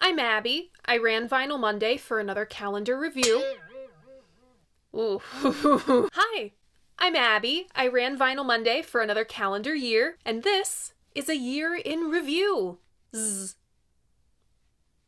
I'm Abby. I ran Vinyl Monday for another calendar review. Ooh. Hi, I'm Abby. I ran Vinyl Monday for another calendar year, and this is a year in review. Zzz.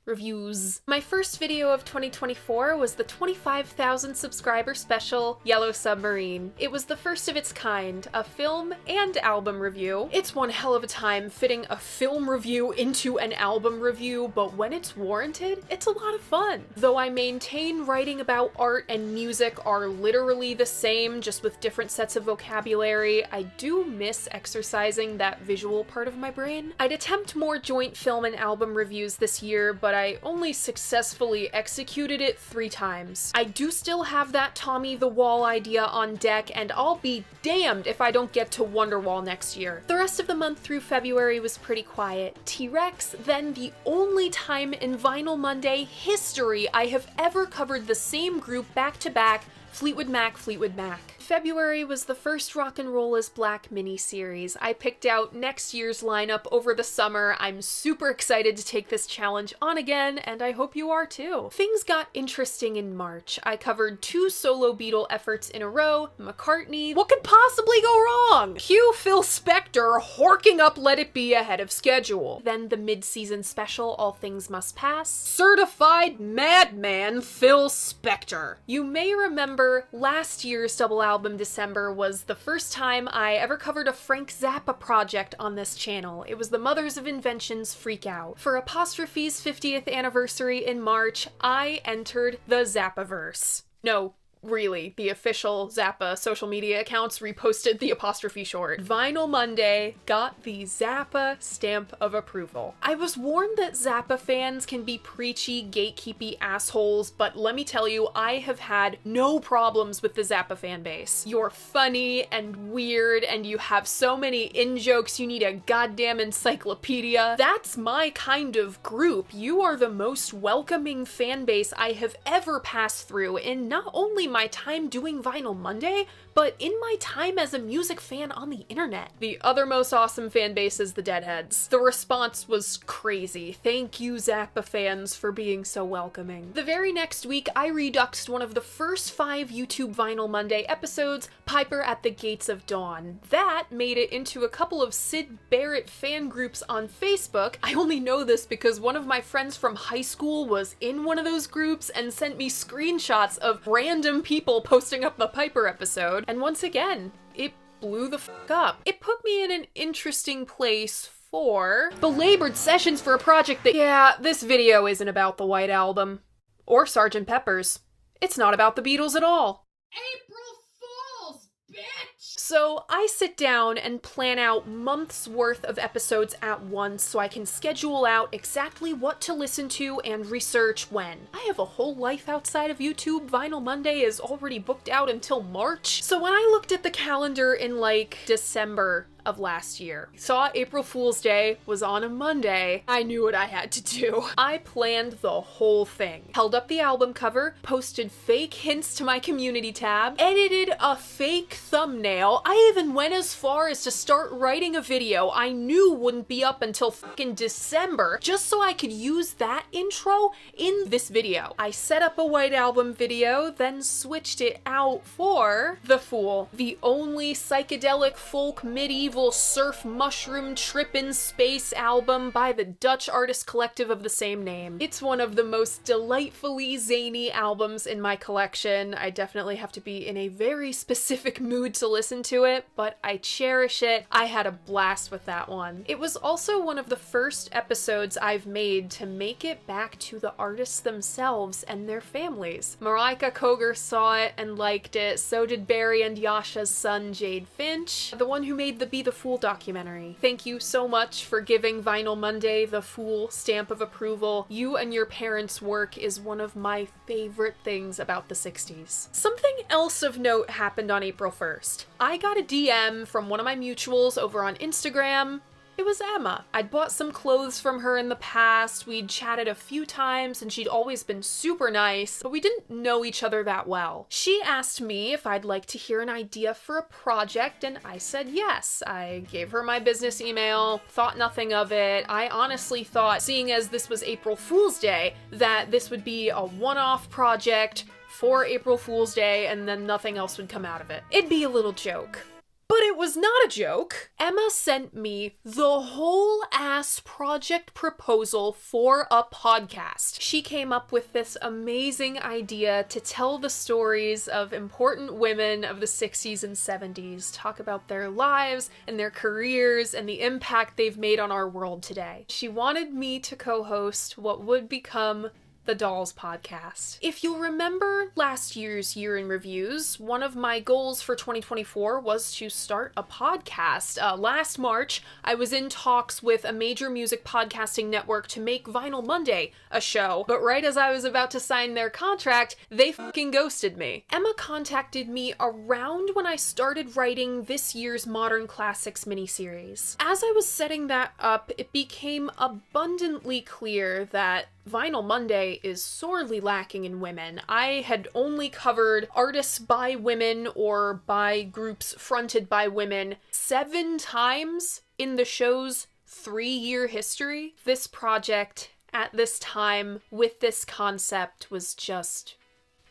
Reviews. My first video of 2024 was the 25,000 subscriber special, Yellow Submarine. It was the first of its kind, a film and album review. It's one hell of a time fitting a film review into an album review, but when it's warranted, it's a lot of fun. Though I maintain writing about art and music are literally the same, just with different sets of vocabulary, I do miss exercising that visual part of my brain. I'd attempt more joint film and album reviews this year, but I only successfully executed it 3 times. I do still have that Tommy the Wall idea on deck, and I'll be damned if I don't get to Wonderwall next year. The rest of the month through February was pretty quiet. T-Rex, then the only time in Vinyl Monday history I have ever covered the same group back-to-back, Fleetwood Mac, Fleetwood Mac. February was the first Rock and Roll is Black miniseries. I picked out next year's lineup over the summer. I'm super excited to take this challenge on again, and I hope you are too. Things got interesting in March. I covered 2 solo Beatle efforts in a row. McCartney, what could possibly go wrong? Cue Phil Spector horking up Let It Be ahead of schedule. Then the mid-season special, All Things Must Pass. Certified madman Phil Spector. You may remember last year's double album December was the first time I ever covered a Frank Zappa project on this channel. It was the Mothers of Invention's Freak Out. For Apostrophe's 50th anniversary in March, I entered the Zappaverse. No, really, the official Zappa social media accounts reposted the apostrophe short. Vinyl Monday got the Zappa stamp of approval. I was warned that Zappa fans can be preachy, gatekeepy assholes, but let me tell you, I have had no problems with the Zappa fan base. You're funny and weird, and you have so many in-jokes you need a goddamn encyclopedia. That's my kind of group. You are the most welcoming fan base I have ever passed through in not only my time doing Vinyl Monday, but in my time as a music fan on the internet. The other most awesome fan base is the Deadheads. The response was crazy. Thank you, Zappa fans, for being so welcoming. The very next week, I reduxed one of the first 5 YouTube Vinyl Monday episodes, Piper at the Gates of Dawn. That made it into a couple of Syd Barrett fan groups on Facebook. I only know this because one of my friends from high school was in one of those groups and sent me screenshots of random people posting up the Piper episode. And once again, it blew the fuck up. It put me in an interesting place for belabored sessions for a project that, yeah, this video isn't about the White Album. Or Sgt. Pepper's. It's not about the Beatles at all. April Fools, bitch! So I sit down and plan out months worth of episodes at once so I can schedule out exactly what to listen to and research when. I have a whole life outside of YouTube. Vinyl Monday is already booked out until March. So when I looked at the calendar in like December of last year, saw April Fool's Day was on a Monday, I knew what I had to do. I planned the whole thing. Held up the album cover, posted fake hints to my community tab, edited a fake thumbnail. I even went as far as to start writing a video I knew wouldn't be up until fucking December, just so I could use that intro in this video. I set up a White Album video, then switched it out for The Fool, the only psychedelic folk medieval surf mushroom trip in space album by the Dutch artist collective of the same name. It's one of the most delightfully zany albums in my collection. I definitely have to be in a very specific mood to listen to it, but I cherish it. I had a blast with that one. It was also one of the first episodes I've made to make it back to the artists themselves and their families. Marika Koger saw it and liked it, so did Barry and Yasha's son Jade Finch, the one who made the Be the Fool documentary. Thank you so much for giving Vinyl Monday the Fool stamp of approval. You and your parents' work is one of my favorite things about the 60s. Something else of note happened on April 1st. I got a DM from one of my mutuals over on Instagram. It was Emma. I'd bought some clothes from her in the past, we'd chatted a few times, and she'd always been super nice, but we didn't know each other that well. She asked me if I'd like to hear an idea for a project, and I said yes. I gave her my business email, thought nothing of it. I honestly thought, seeing as this was April Fool's Day, that this would be a one-off project for April Fool's Day, and then nothing else would come out of it. It'd be a little joke. But it was not a joke. Emma sent me the whole ass project proposal for a podcast. She came up with this amazing idea to tell the stories of important women of the 60s and 70s, talk about their lives and their careers and the impact they've made on our world today. She wanted me to co-host what would become the Dolls podcast. If you'll remember last year's Year in Reviews, one of my goals for 2024 was to start a podcast. Last March, I was in talks with a major music podcasting network to make Vinyl Monday a show, but right as I was about to sign their contract, they fucking ghosted me. Emma contacted me around when I started writing this year's Modern Classics miniseries. As I was setting that up, it became abundantly clear that Vinyl Monday is sorely lacking in women. I had only covered artists by women or by groups fronted by women 7 times in the show's 3-year history. This project, at this time, with this concept, was just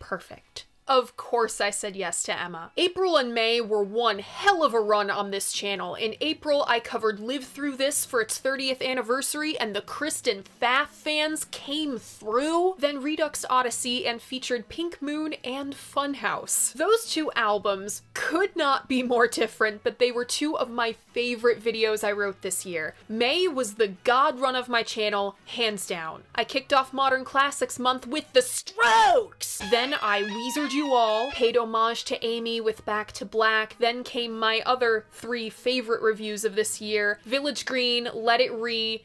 perfect. Of course I said yes to Emma. April and May were one hell of a run on this channel. In April, I covered Live Through This for its 30th anniversary, and the Kristen Pfaff fans came through. Then Redux Odyssey and featured Pink Moon and Funhouse. Those 2 albums could not be more different, but they were 2 of my favorite videos I wrote this year. May was the god run of my channel, hands down. I kicked off Modern Classics month with The Strokes! Then I Weezered You All, paid homage to Amy with Back to Black, then came my other 3 favorite reviews of this year, Village Green, Let It Re!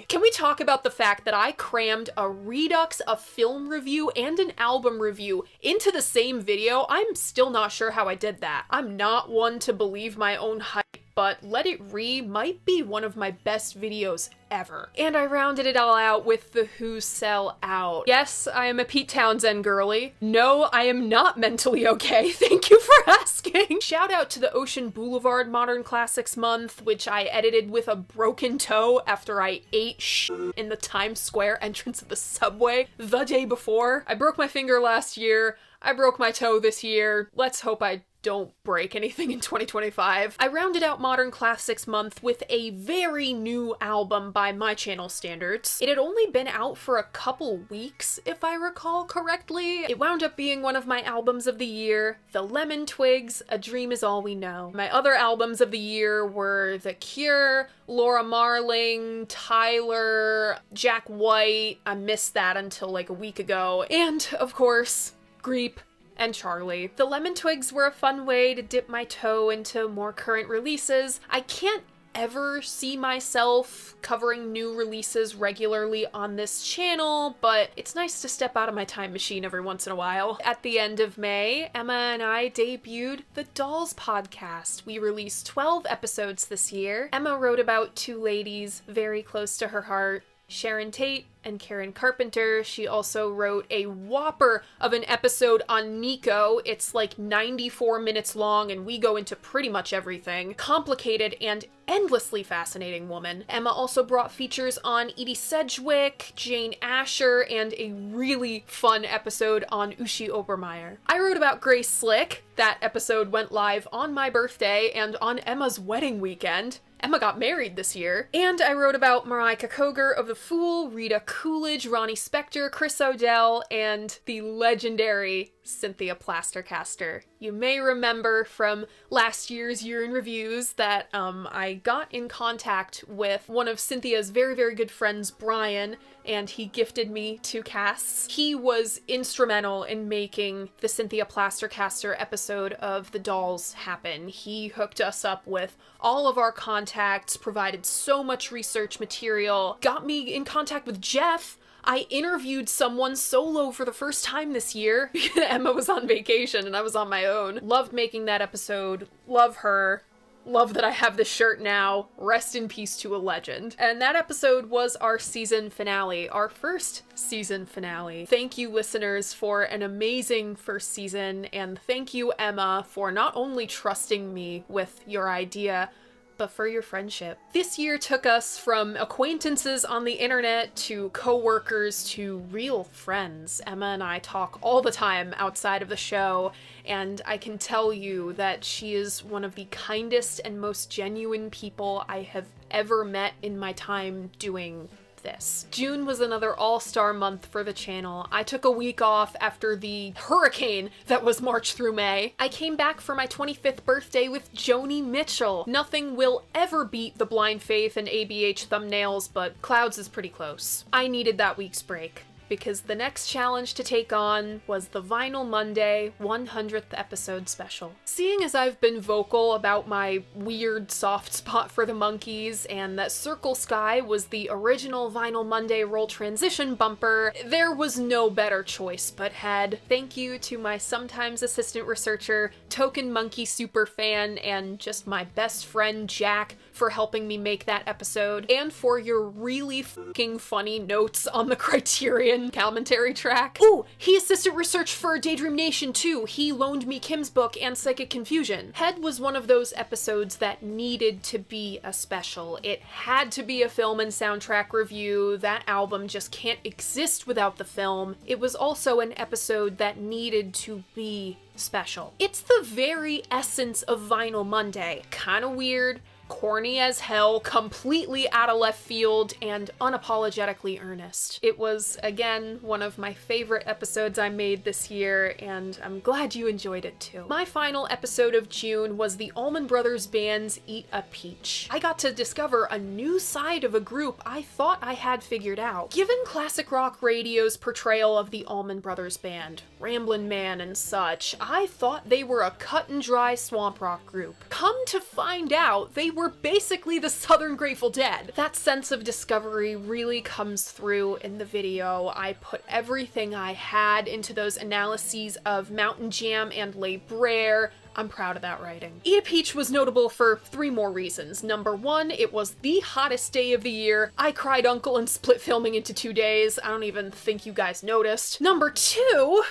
Can we talk about the fact that I crammed a Redux, a film review, and an album review into the same video? I'm still not sure how I did that. I'm not one to believe my own hype, but Let It Re might be one of my best videos ever. And I rounded it all out with the Who Sell Out. Yes, I am a Pete Townsend girly. No, I am not mentally okay. Thank you for asking. Shout out to the Ocean Boulevard Modern Classics month, which I edited with a broken toe after I ate shit in the Times Square entrance of the subway the day before. I broke my finger last year. I broke my toe this year. Let's hope I don't break anything in 2025. I rounded out Modern Classics month with a very new album by my channel standards. It had only been out for a couple weeks, if I recall correctly. It wound up being one of my albums of the year, The Lemon Twigs, A Dream Is All We Know. My other albums of the year were The Cure, Laura Marling, Tyler, Jack White, I missed that until like a week ago, and of course, Greep and Charlie. The Lemon Twigs were a fun way to dip my toe into more current releases. I can't ever see myself covering new releases regularly on this channel, but it's nice to step out of my time machine every once in a while. At the end of May, Emma and I debuted the Dolls podcast. We released 12 episodes this year. Emma wrote about 2 ladies very close to her heart, Sharon Tate and Karen Carpenter. She also wrote a whopper of an episode on Nico. It's like 94 minutes long and we go into pretty much everything. Complicated and endlessly fascinating woman. Emma also brought features on Edie Sedgwick, Jane Asher, and a really fun episode on Ushi Obermeyer. I wrote about Grace Slick. That episode went live on my birthday and on Emma's wedding weekend. Emma got married this year. And I wrote about Marika Koger of The Fool, Rita Coolidge, Ronnie Spector, Chris O'Dell, and the legendary Cynthia Plastercaster. You may remember from last year's Year in Reviews that I got in contact with one of Cynthia's very, very good friends, Brian, and he gifted me 2 casts. He was instrumental in making the Cynthia Plastercaster episode of The Dolls happen. He hooked us up with all of our contacts, provided so much research material, got me in contact with Jeff. I interviewed someone solo for the first time this year. Emma was on vacation and I was on my own. Loved making that episode. Love her. Love that I have this shirt now. Rest in peace to a legend. And that episode was our season finale, our first season finale. Thank you, listeners, for an amazing first season, and thank you, Emma, for not only trusting me with your idea, but for your friendship. This year took us from acquaintances on the internet to co-workers to real friends. Emma and I talk all the time outside of the show, and I can tell you that she is one of the kindest and most genuine people I have ever met in my time doing this. June was another all-star month for the channel. I took a week off after the hurricane that was March through May. I came back for my 25th birthday with Joni Mitchell. Nothing will ever beat the Blind Faith and ABH thumbnails, but Clouds is pretty close. I needed that week's break, because the next challenge to take on was the Vinyl Monday 100th episode special. Seeing as I've been vocal about my weird soft spot for the Monkees, and that Circle Sky was the original Vinyl Monday roll transition bumper, there was no better choice but Head. Thank you to my sometimes assistant researcher, token Monkey superfan, and just my best friend Jack for helping me make that episode, and for your really fucking funny notes on the Criterion commentary track. Ooh, he assistant researched for Daydream Nation too. He loaned me Kim's book and Psychic Confusion. Head was one of those episodes that needed to be a special. It had to be a film and soundtrack review. That album just can't exist without the film. It was also an episode that needed to be special. It's the very essence of Vinyl Monday. Kinda weird, corny as hell, completely out of left field, and unapologetically earnest. It was, again, one of my favorite episodes I made this year, and I'm glad you enjoyed it too. My final episode of June was the Allman Brothers Band's Eat a Peach. I got to discover a new side of a group I thought I had figured out. Given classic rock radio's portrayal of the Allman Brothers Band, Ramblin' Man and such, I thought they were a cut and dry swamp rock group. Come to find out, they were basically the Southern Grateful Dead. That sense of discovery really comes through in the video. I put everything I had into those analyses of Mountain Jam and Les Brer. I'm proud of that writing. Eat a Peach was notable for 3 more reasons. Number 1, it was the hottest day of the year. I cried uncle and split filming into 2 days. I don't even think you guys noticed. Number 2,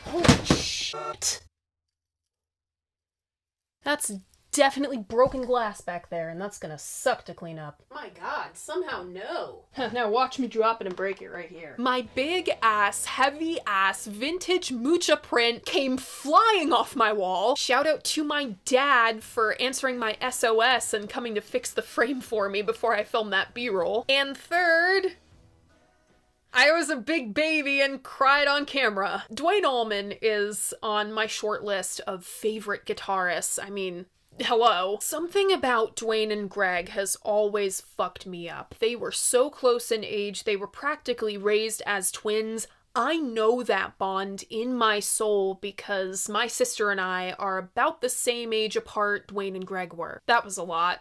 holy shit. That's definitely broken glass back there, and that's gonna suck to clean up. My god, somehow no. Now watch me drop it and break it right here. My big ass, heavy ass, vintage Mucha print came flying off my wall. Shout out to my dad for answering my SOS and coming to fix the frame for me before I filmed that B-roll. And third, I was a big baby and cried on camera. Duane Allman is on my short list of favorite guitarists. I mean, hello. Something about Duane and Greg has always fucked me up. They were so close in age, they were practically raised as twins. I know that bond in my soul because my sister and I are about the same age apart Duane and Greg were. That was a lot.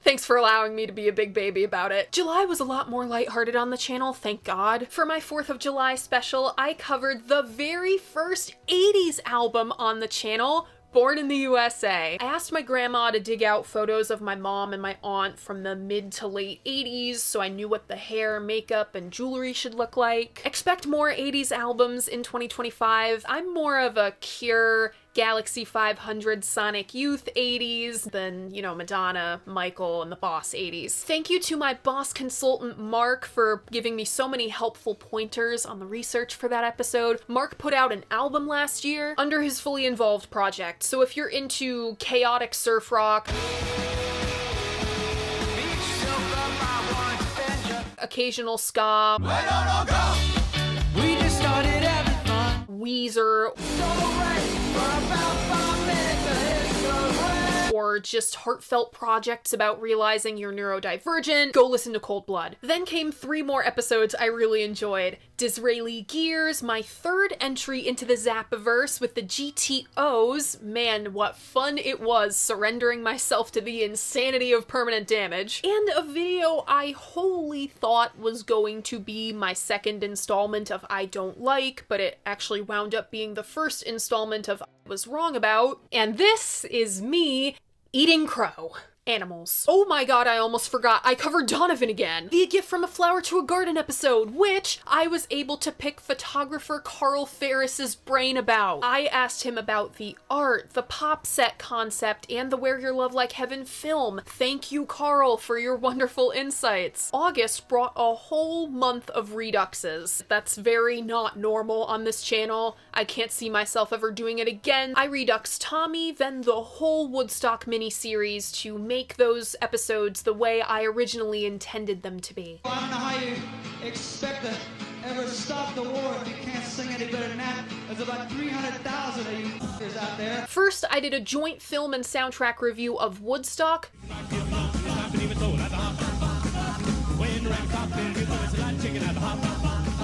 Thanks for allowing me to be a big baby about it. July was a lot more lighthearted on the channel, thank God. For my 4th of July special, I covered the very first 80s album on the channel, Born in the USA. I asked my grandma to dig out photos of my mom and my aunt from the mid to late 80s so I knew what the hair, makeup, and jewelry should look like. Expect more 80s albums in 2025. I'm more of a Cure, Galaxy 500, Sonic Youth 80s than, you know, Madonna, Michael, and the Boss 80s. Thank you to my boss consultant Mark for giving me so many helpful pointers on the research for that episode. Mark put out an album last year under his Fully Involved project, so if you're into chaotic surf rock, occasional ska, Weezer, or just heartfelt projects about realizing you're neurodivergent, go listen to Cold Blood. Then came 3 more episodes I really enjoyed. Disraeli Gears, my 3rd entry into the Zappaverse with the GTOs. Man, what fun it was surrendering myself to the insanity of permanent damage. And a video I wholly thought was going to be my 2nd installment of I Don't Like, but it actually wound up being the 1st installment of I Was Wrong About. And this is me Eating crow. Animals. Oh my god, I almost forgot. I covered Donovan again. The A Gift from a Flower to a Garden episode, which I was able to pick photographer Carl Ferris's brain about. I asked him about the art, the pop set concept, and the Where Your Love Like Heaven film. Thank you, Carl, for your wonderful insights. August brought a whole month of reduxes. That's very not normal on this channel. I can't see myself ever doing it again. I redux Tommy, then the whole Woodstock miniseries to make those episodes the way I originally intended them to be. I don't know how you expect to ever stop the war if you can't sing any better than that. There's about 300,000 of you f***ers out there. First, I did a joint film and soundtrack review of Woodstock.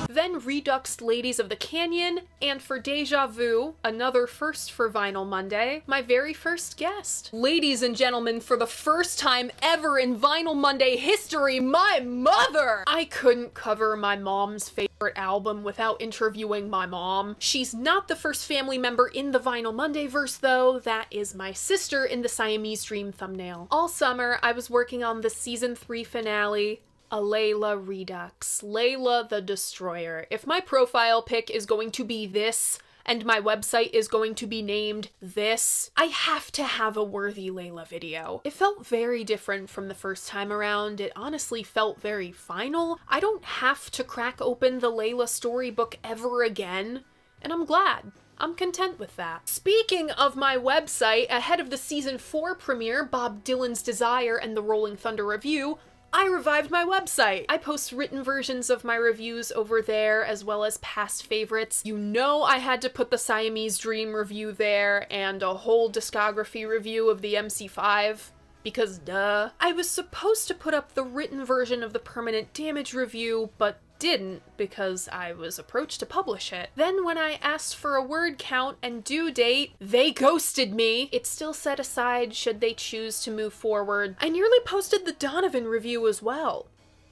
Then reduxed Ladies of the Canyon, and for Deja Vu, another first for Vinyl Monday, my very first guest. Ladies and gentlemen, for the first time ever in Vinyl Monday history, my mother! I couldn't cover my mom's favorite album without interviewing my mom. She's not the first family member in the Vinyl Monday verse though, that is my sister in the Siamese Dream thumbnail. All summer, I was working on the season 3 finale, a Layla Redux. Layla the Destroyer. If my profile pic is going to be this, and my website is going to be named this, I have to have a worthy Layla video. It felt very different from the first time around. It honestly felt very final. I don't have to crack open the Layla storybook ever again, and I'm glad. I'm content with that. Speaking of my website, ahead of the season 4 premiere, Bob Dylan's Desire and the Rolling Thunder Review, I revived my website. I post written versions of my reviews over there, as well as past favorites. You know I had to put the Siamese Dream review there, and a whole discography review of the MC5. Because duh. I was supposed to put up the written version of the Permanent Damage review, but didn't because I was approached to publish it. Then when I asked for a word count and due date, they ghosted me. It's still set aside should they choose to move forward. I nearly posted the Donovan review as well.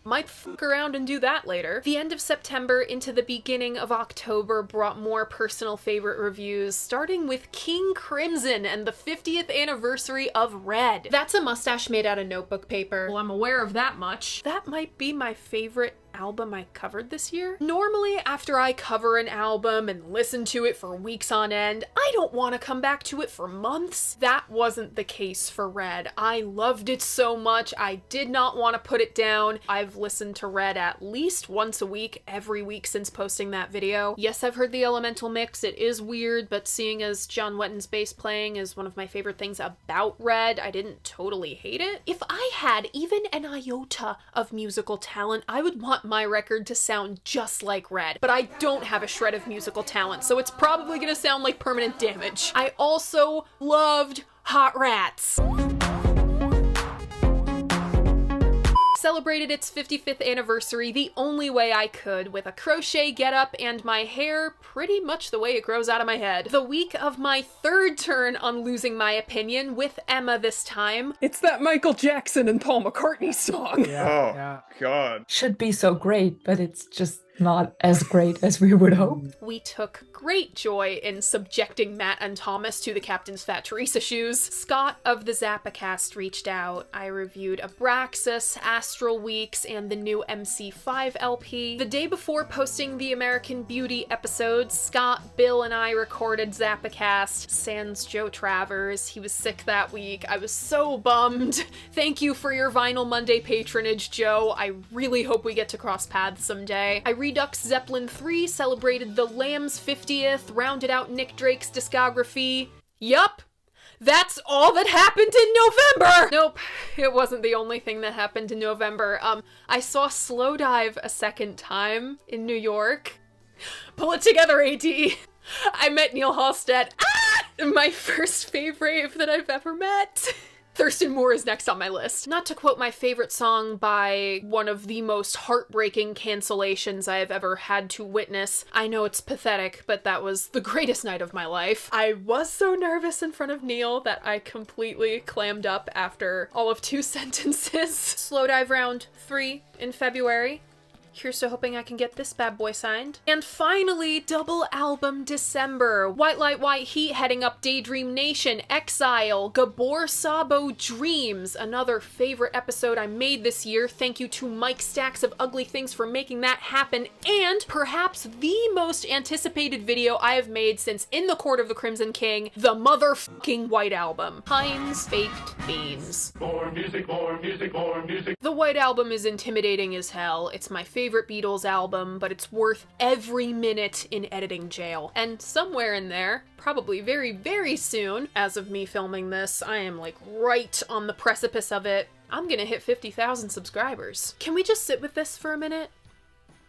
Might fuck around and do that later. The end of September into the beginning of October brought more personal favorite reviews, starting with King Crimson and the 50th anniversary of Red. That's a mustache made out of notebook paper. Well, I'm aware of that much. That might be my favorite album I covered this year. Normally, after I cover an album and listen to it for weeks on end, I don't want to come back to it for months. That wasn't the case for Red. I loved it so much, I did not want to put it down. I've listened to Red at least once a week, every week since posting that video. Yes, I've heard the Elemental mix. It is weird, but seeing as John Wetton's bass playing is one of my favorite things about Red, I didn't totally hate it. If I had even an iota of musical talent, I would want my record to sound just like Red, but I don't have a shred of musical talent, so it's probably gonna sound like Permanent Damage. I also loved Hot Rats. Celebrated its 55th anniversary the only way I could, with a crochet getup and my hair pretty much the way it grows out of my head. The week of my third turn on Losing My Opinion, with Emma this time. It's that Michael Jackson and Paul McCartney song. Yeah. God. Should be so great, but it's just not as great as we would hope. We took great joy in subjecting Matt and Thomas to the Captain's Fat Teresa shoes. Scott of the Zappacast reached out. I reviewed Abraxas, Astral Weeks, and the new MC5 LP. The day before posting the American Beauty episodes, Scott, Bill, and I recorded Zappacast, sans Joe Travers. He was sick that week. I was so bummed. Thank you for your Vinyl Monday patronage, Joe. I really hope we get to cross paths someday. I Redux Zeppelin 3 celebrated the Lambs' 50th, rounded out Nick Drake's discography. Yup, that's all that happened in November! Nope, it wasn't the only thing that happened in November. I saw Slowdive a second time in New York. Pull it together, AD! I met Neil Halstead. My first fave rave that I've ever met. Thurston Moore is next on my list. Not to quote my favorite song by one of the most heartbreaking cancellations I have ever had to witness. I know it's pathetic, but that was the greatest night of my life. I was so nervous in front of Neil that I completely clammed up after all of 2 sentences. Slowdive round 3 in February. Here's to hoping I can get this bad boy signed. And finally, double album December. White Light, White Heat heading up Daydream Nation, Exile, Gabor Sabo Dreams, another favorite episode I made this year. Thank you to Mike Stacks of Ugly Things for making that happen. And perhaps the most anticipated video I have made since In the Court of the Crimson King, the motherfucking White Album. Heinz Baked Beans. More music, more music, more music. The White Album is intimidating as hell. It's my favorite Beatles album, but it's worth every minute in editing jail. And somewhere in there, probably very, very soon, as of me filming this, I am like right on the precipice of it. I'm gonna hit 50,000 subscribers. Can we just sit with this for a minute?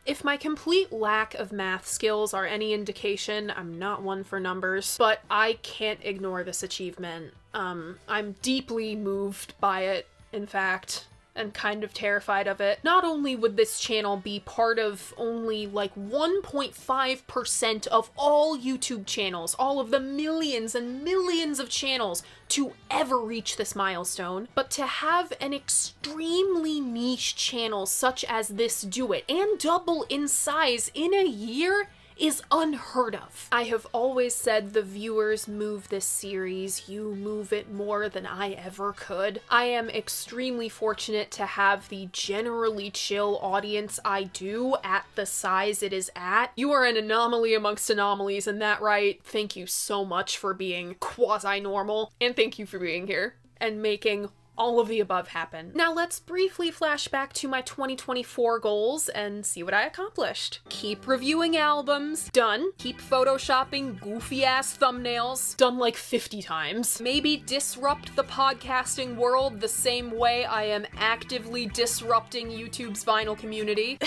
If my complete lack of math skills are any indication, I'm not one for numbers, but I can't ignore this achievement. I'm deeply moved by it, in fact, and kind of terrified of it. Not only would this channel be part of only like 1.5% of all YouTube channels, all of the millions and millions of channels to ever reach this milestone, but to have an extremely niche channel such as this do it and double in size in a year is unheard of. I have always said the viewers move this series, you move it more than I ever could. I am extremely fortunate to have the generally chill audience I do at the size it is at. You are an anomaly amongst anomalies, and that right, thank you so much for being quasi-normal, and thank you for being here and making all of the above happen. Now let's briefly flash back to my 2024 goals and see what I accomplished. Keep reviewing albums. Done. Keep photoshopping goofy ass thumbnails. Done like 50 times. Maybe disrupt the podcasting world the same way I am actively disrupting YouTube's vinyl community.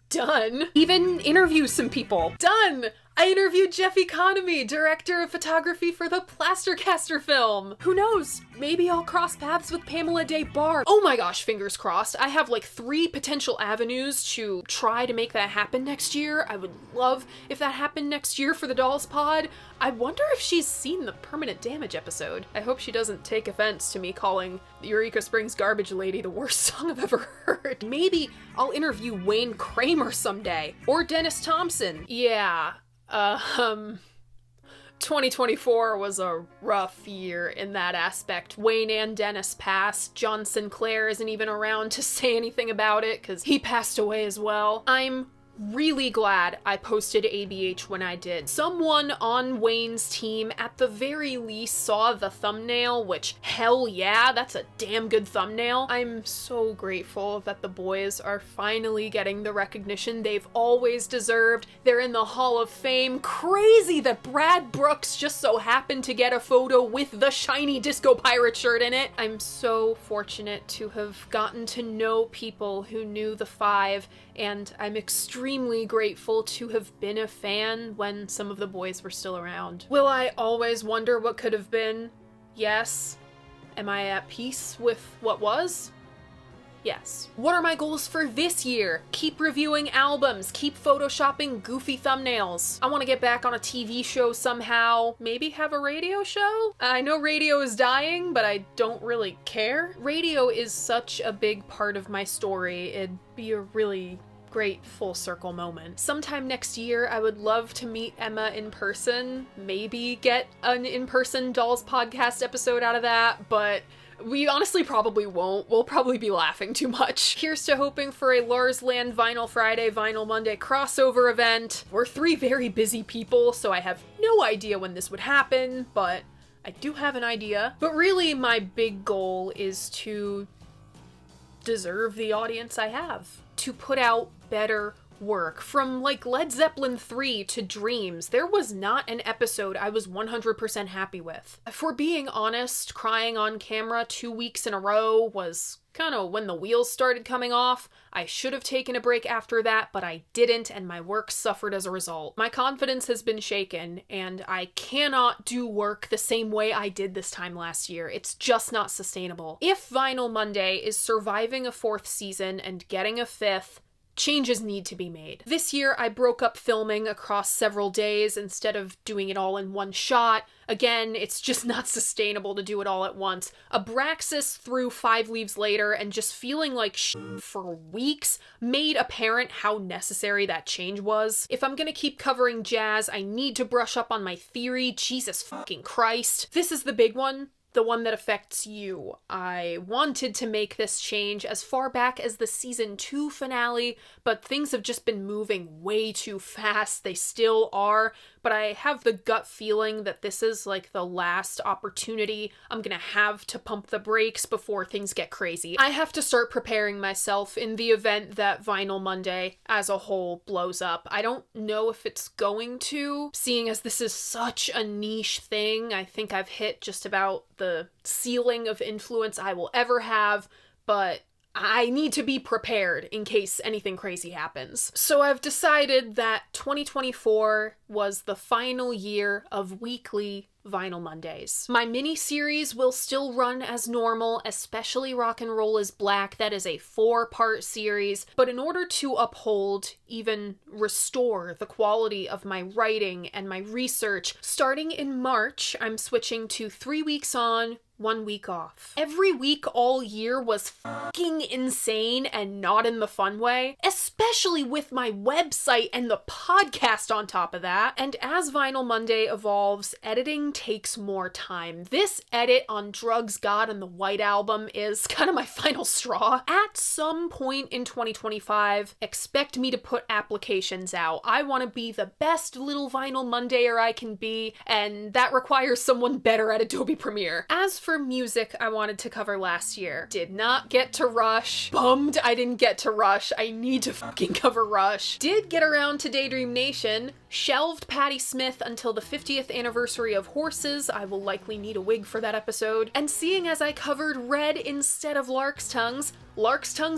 Done. Even interview some people. Done. I interviewed Jeff Economy, director of photography for the Plastercaster film. Who knows? Maybe I'll cross paths with Pamela Day Barr. Oh my gosh, fingers crossed. I have like 3 potential avenues to try to make that happen next year. I would love if that happened next year for the Dolls Pod. I wonder if she's seen the Permanent Damage episode. I hope she doesn't take offense to me calling Eureka Springs Garbage Lady the worst song I've ever heard. Maybe I'll interview Wayne Kramer someday. Or Dennis Thompson. Yeah. 2024 was a rough year in that aspect. Wayne and Dennis passed. John Sinclair isn't even around to say anything about it because he passed away as well. I'm really glad I posted ABH when I did. Someone on Wayne's team at the very least saw the thumbnail, which hell yeah, that's a damn good thumbnail. I'm so grateful that the boys are finally getting the recognition they've always deserved. They're in the Hall of Fame. Crazy that Brad Brooks just so happened to get a photo with the shiny Disco Pirate shirt in it. I'm so fortunate to have gotten to know people who knew the 5, and I'm extremely grateful to have been a fan when some of the boys were still around. Will I always wonder what could have been? Yes. Am I at peace with what was? Yes. What are my goals for this year? Keep reviewing albums, keep photoshopping goofy thumbnails. I want to get back on a TV show somehow. Maybe have a radio show? I know radio is dying, but I don't really care. Radio is such a big part of my story. It'd be a really great full circle moment. Sometime next year, I would love to meet Emma in person, maybe get an in-person Dolls podcast episode out of that, but we honestly probably won't. We'll probably be laughing too much. Here's to hoping for a Lars Land Vinyl Friday, Vinyl Monday crossover event. We're 3 very busy people, so I have no idea when this would happen, but I do have an idea. But really, my big goal is to deserve the audience I have. To put out better work. From like Led Zeppelin 3 to Dreams, there was not an episode I was 100% happy with. For being honest, crying on camera 2 weeks in a row was kind of when the wheels started coming off. I should have taken a break after that, but I didn't, and my work suffered as a result. My confidence has been shaken, and I cannot do work the same way I did this time last year. It's just not sustainable. If Vinyl Monday is surviving a 4th season and getting a 5th, Changes need to be made. This year, I broke up filming across several days instead of doing it all in one shot. Again, it's just not sustainable to do it all at once. Abraxas through 5 Leaves Later and just feeling like shit for weeks made apparent how necessary that change was. If I'm gonna keep covering jazz, I need to brush up on my theory. Jesus fucking Christ. This is the big one. The one that affects you. I wanted to make this change as far back as the season 2 finale, but things have just been moving way too fast. They still are, but I have the gut feeling that this is like the last opportunity I'm gonna have to pump the brakes before things get crazy. I have to start preparing myself in the event that Vinyl Monday as a whole blows up. I don't know if it's going to, seeing as this is such a niche thing. I think I've hit just about the ceiling of influence I will ever have, but I need to be prepared in case anything crazy happens. So I've decided that 2024 was the final year of weekly Vinyl Mondays. My mini-series will still run as normal, especially Rock and Roll is Black. That is a 4-part series, but in order to uphold, even restore the quality of my writing and my research, starting in March, I'm switching to 3 weeks on, 1 week off. Every week all year was fucking insane and not in the fun way, especially with my website and the podcast on top of that. And as Vinyl Monday evolves, editing takes more time. This edit on Drugs, God, and the White Album is kind of my final straw. At some point in 2025, expect me to put applications out. I want to be the best little Vinyl Mondayer I can be, and that requires someone better at Adobe Premiere. As for music I wanted to cover last year, did not get to Rush. Bummed I didn't get to Rush. I need to fucking cover Rush. Did get around to Daydream Nation. Shelved Patti Smith until the 50th anniversary of Horses. I will likely need a wig for that episode. And seeing as I covered Red instead of Lark's Tongues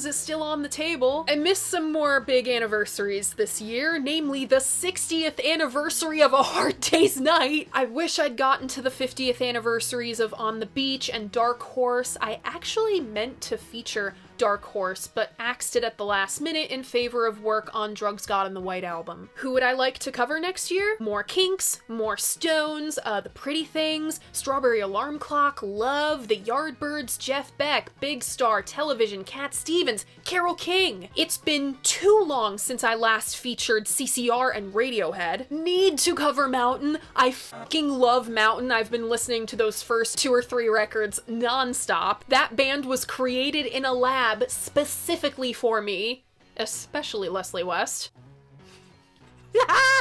is still on the table. I missed some more big anniversaries this year, namely the 60th anniversary of A Hard Day's Night. I wish I'd gotten to the 50th anniversaries of On the Beach and Dark Horse. I actually meant to feature Dark Horse, but axed it at the last minute in favor of work on Drugs, God, and the White Album. Who would I like to cover next year? More Kinks, more Stones, The Pretty Things, Strawberry Alarm Clock, Love, The Yardbirds, Jeff Beck, Big Star, Television, Cat Stevens, Carole King. It's been too long since I last featured CCR and Radiohead. Need to cover Mountain. I fucking love Mountain. I've been listening to those first 2 or 3 records nonstop. That band was created in a lab specifically for me, especially Leslie West.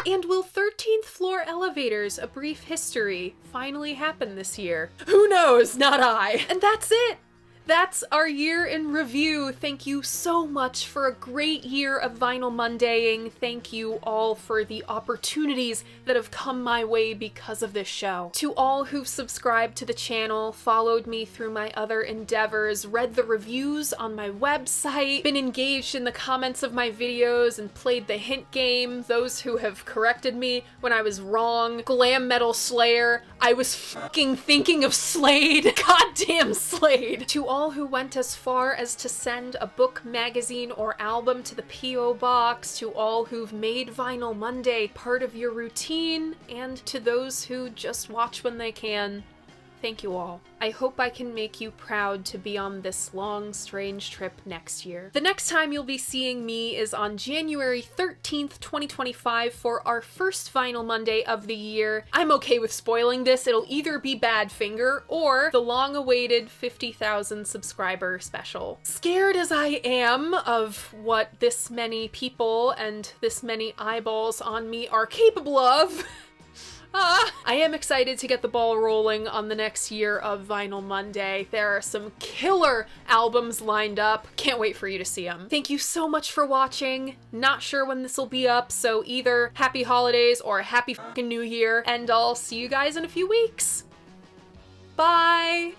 And will 13th Floor Elevators, A Brief History, finally happen this year? Who knows? Not I. And that's it. That's our year in review. Thank you so much for a great year of Vinyl Mondaying. Thank you all for the opportunities that have come my way because of this show. To all who've subscribed to the channel, followed me through my other endeavors, read the reviews on my website, been engaged in the comments of my videos, and played the hint game, those who have corrected me when I was wrong, Glam Metal Slayer, I was fucking thinking of Slade, goddamn Slade. To all who went as far as to send a book, magazine, or album to the P.O. Box, to all who've made Vinyl Monday part of your routine, and to those who just watch when they can, thank you all. I hope I can make you proud to be on this long, strange trip next year. The next time you'll be seeing me is on January 13th, 2025 for our first Vinyl Monday of the year. I'm okay with spoiling this. It'll either be Badfinger or the long-awaited 50,000 subscriber special. Scared as I am of what this many people and this many eyeballs on me are capable of, I am excited to get the ball rolling on the next year of Vinyl Monday. There are some killer albums lined up. Can't wait for you to see them. Thank you so much for watching. Not sure when this will be up, so either happy holidays or happy fucking new year, and I'll see you guys in a few weeks. Bye!